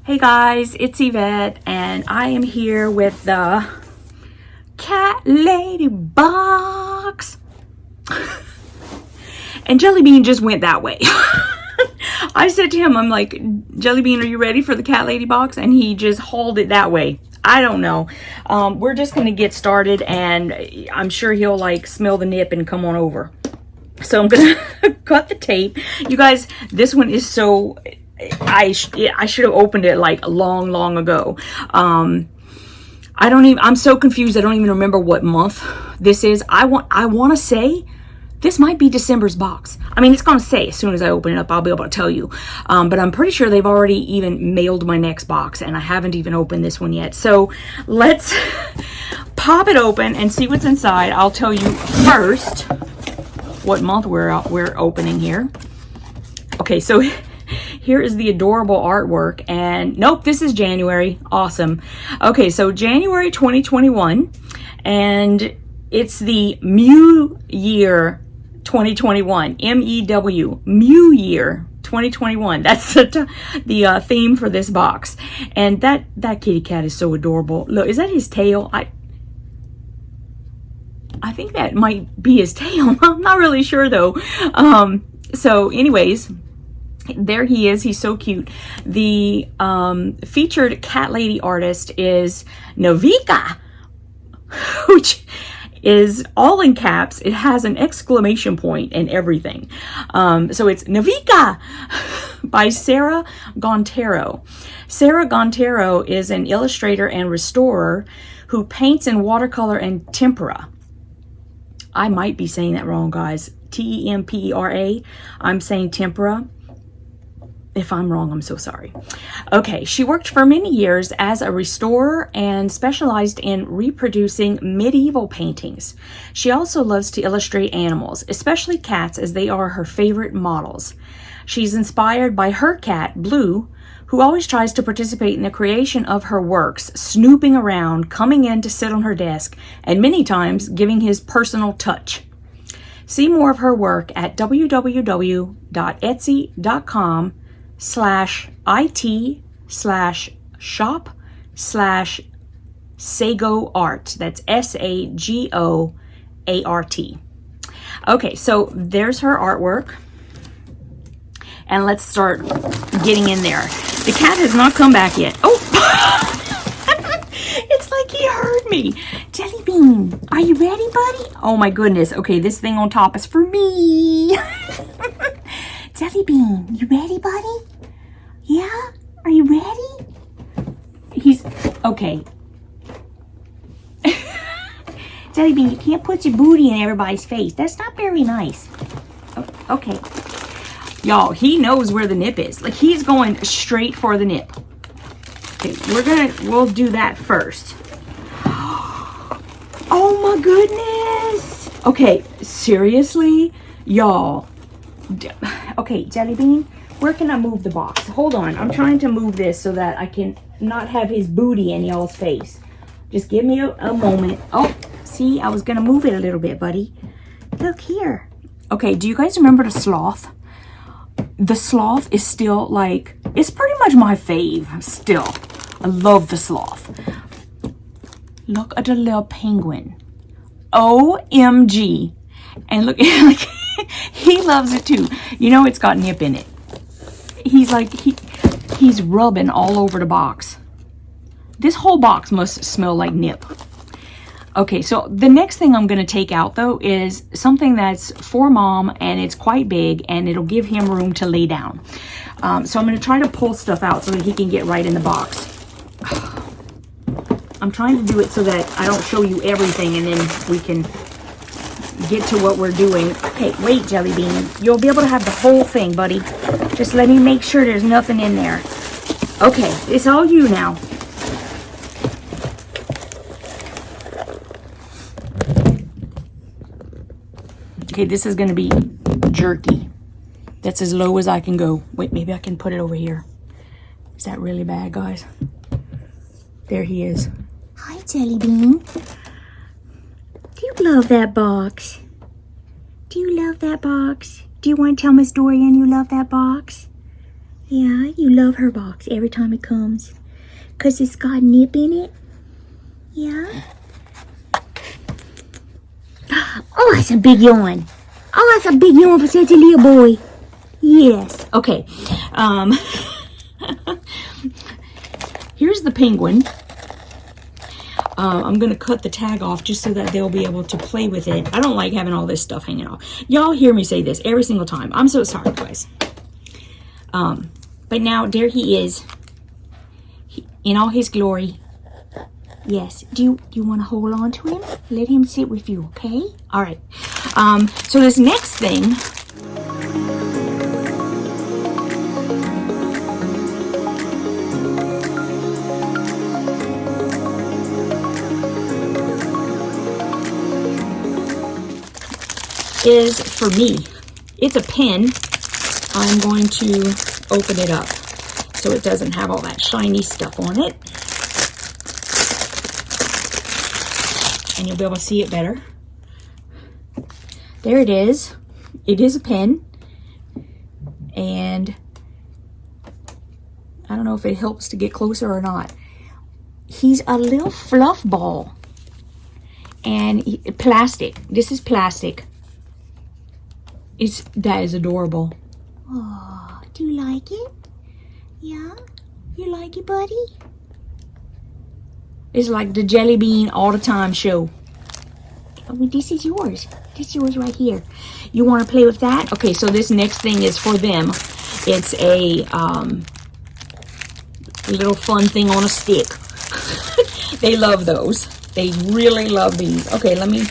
Hey guys, it's Yvette and I am here with the CatLadyBox. And Jelly Bean just went that way. I said to him, I'm like, Jelly Bean, are you ready for the CatLadyBox? And he just hauled it that way. I don't know. We're just going to get started and I'm sure he'll like smell the nip and come on over. So I'm going to cut the tape. You guys, this one is so... I should have opened it like long ago. I'm so confused. I don't even remember what month this is. I want to say this might be December's box. I mean, it's going to say as soon as I open it up, I'll be able to tell you. But I'm pretty sure they've already even mailed my next box and I haven't even opened this one yet. So let's pop it open and see what's inside. I'll tell you first what month we're opening here. Okay, so here is the adorable artwork, and nope, this is January. Awesome. Okay, so January 2021, and it's the Mew Year 2021. M-E-W, Mew Year 2021. That's the theme for this box. And that kitty cat is so adorable. Look, is that his tail? I think that might be his tail. I'm not really sure though. So anyways, there he is. He's so cute. The featured cat lady artist is Navika, which is all in caps. It has an exclamation point and everything. So it's Navika by Sarah Gontero. Sarah Gontero is an illustrator and restorer who paints in watercolor and tempera. I might be saying that wrong, guys. T-E-M-P-E-R-A. I'm saying tempera. If I'm wrong, I'm so sorry. Okay, she worked for many years as a restorer and specialized in reproducing medieval paintings. She also loves to illustrate animals, especially cats, as they are her favorite models. She's inspired by her cat, Blue, who always tries to participate in the creation of her works, snooping around, coming in to sit on her desk, and many times giving his personal touch. See more of her work at www.etsy.com/it/shop/sagoart. That's SAGOART. Okay, so there's her artwork. And let's start getting in there. The cat has not come back yet. Oh! It's like he heard me. Jelly Bean, are you ready, buddy? Oh my goodness. Okay, this thing on top is for me. Jelly Bean, you ready, buddy? Yeah? Are you ready? He's... Okay. Jelly Bean, you can't put your booty in everybody's face. That's not very nice. Oh, okay. Y'all, he knows where the nip is. Like, he's going straight for the nip. Okay, we'll do that first. Oh my goodness. Okay, seriously? Y'all. Okay, Jelly Bean, where can I move the box? Hold on, I'm trying to move this so that I can not have his booty in y'all's face. Just give me a moment. Oh, see, I was gonna move it a little bit, buddy. Look here. Okay, do you guys remember the sloth? The sloth is still like, it's pretty much my fave still. I love the sloth. Look at the little penguin. OMG. And look, like, he loves it too. You know it's got nip in it. He's like, he's rubbing all over the box. This whole box must smell like nip. Okay, so the next thing I'm going to take out, though, is something that's for Mom, and it's quite big, and it'll give him room to lay down. So I'm going to try to pull stuff out so that he can get right in the box. I'm trying to do it so that I don't show you everything, and then we can get to what we're doing. Okay, wait, Jelly Bean. You'll be able to have the whole thing, buddy. Just let me make sure there's nothing in there. Okay, it's all you now. Okay, this is going to be jerky. That's as low as I can go. Wait, maybe I can put it over here. Is that really bad, guys? There he is. Hi, Jelly Bean. Do you love that box? Do you love that box? Do you want to tell me a story and you love that box? Yeah, you love her box every time it comes. 'Cause it's got nip in it. Yeah. Oh, that's a big yawn. Oh, that's a big yawn for such a little boy. Yes. Okay. Here's the penguin. I'm going to cut the tag off just so that they'll be able to play with it. I don't like having all this stuff hanging off. Y'all hear me say this every single time. I'm so sorry, guys. But now, there he is. In all his glory. Yes. Do you want to hold on to him? Let him sit with you, okay? All right. So this next thing is for me. It's a pen. I'm going to open it up so it doesn't have all that shiny stuff on it. And you'll be able to see it better. There it is. It is a pen. And I don't know if it helps to get closer or not. He's a little fluff ball. And plastic. This is plastic. That is adorable. Oh, do you like it? Yeah? You like it, buddy? It's like the Jelly Bean all the time show. Oh, well, this is yours. This is yours right here. You want to play with that? Okay, so this next thing is for them. It's a little fun thing on a stick. They love those. They really love these. Okay, let me...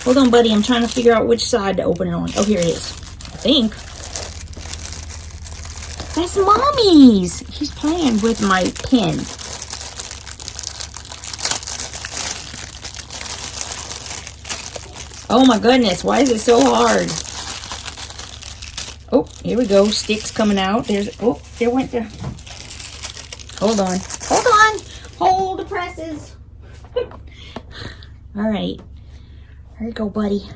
Hold on, buddy. I'm trying to figure out which side to open it on. Oh, here it is. I think. That's Mommy's. He's playing with my pen. Oh my goodness, why is it so hard? Oh, here we go. Sticks coming out. There's, oh, there went the... Hold on. Hold on. Hold the presses. All right. Here you go, buddy.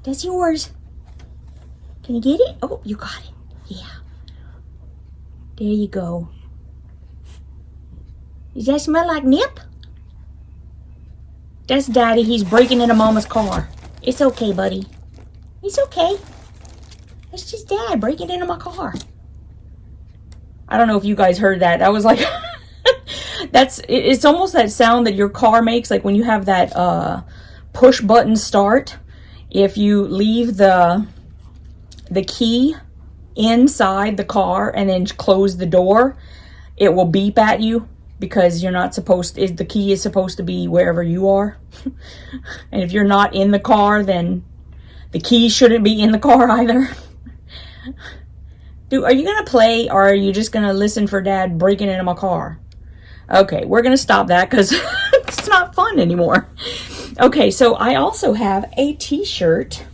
That's yours. Can you get it? Oh, you got it. Yeah. There you go. Does that smell like nip? That's Daddy. He's breaking into Mama's car. It's okay, buddy. It's okay. It's just Dad breaking into my car. I don't know if you guys heard that. That was like... it's almost that sound that your car makes, like when you have that push button start. If you leave the key inside the car and then close the door, it will beep at you because you're not supposed to, the key is supposed to be wherever you are. And if you're not in the car, then the key shouldn't be in the car either. Dude, are you gonna play or are you just gonna listen for Dad breaking into my car? Okay, we're gonna stop that because it's not fun anymore. Okay, so I also have a t-shirt.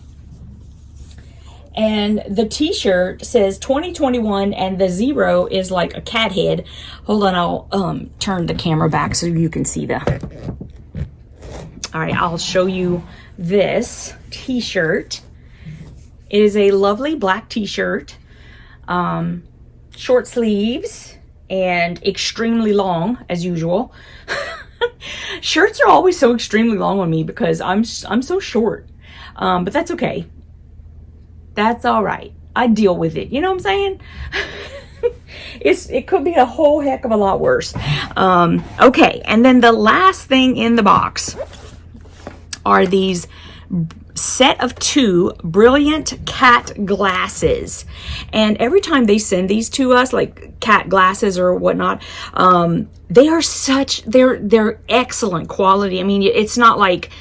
And the t-shirt says 2021 and the 0 is like a cat head. Hold on, I'll turn the camera back so you can see the... All right, I'll show you this t-shirt. It is a lovely black t-shirt. Short sleeves and extremely long as usual. Shirts are always so extremely long on me because I'm so short. But that's okay. That's all right. I deal with it. You know what I'm saying? It could be a whole heck of a lot worse. Okay, and then the last thing in the box are these set of 2 brilliant cat glasses. And every time they send these to us, like cat glasses or whatnot, they are they're excellent quality. I mean, it's not like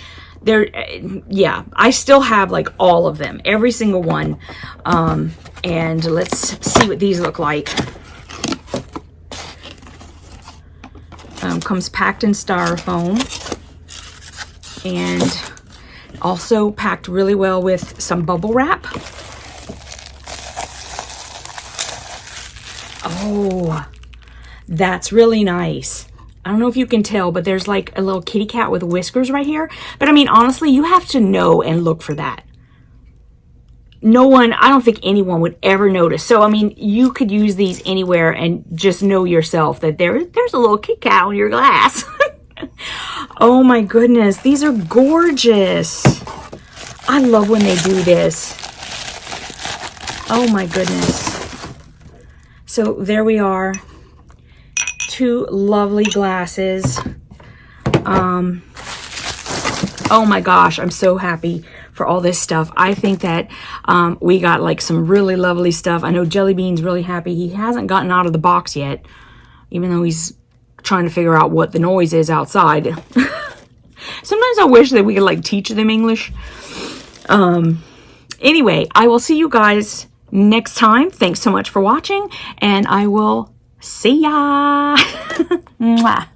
yeah, I still have like all of them, every single one. And let's see what these look like. Comes packed in styrofoam and also packed really well with some bubble wrap. Oh, that's really nice. I don't know if you can tell, but there's like a little kitty cat with whiskers right here. But I mean, honestly, you have to know and look for that. no one, I don't think anyone would ever notice. So, I mean, you could use these anywhere and just know yourself that there's a little Kit Kat in your glass. Oh my goodness, these are gorgeous. I love when they do this. Oh my goodness. So there we are. 2 lovely glasses. Oh my gosh, I'm so happy for all this stuff. I think that we got like some really lovely stuff. I know Jelly Bean's really happy. He hasn't gotten out of the box yet, even though he's trying to figure out what the noise is outside. Sometimes I wish that we could like teach them English. Anyway, I will see you guys next time. Thanks so much for watching, and I will see ya. Mwah.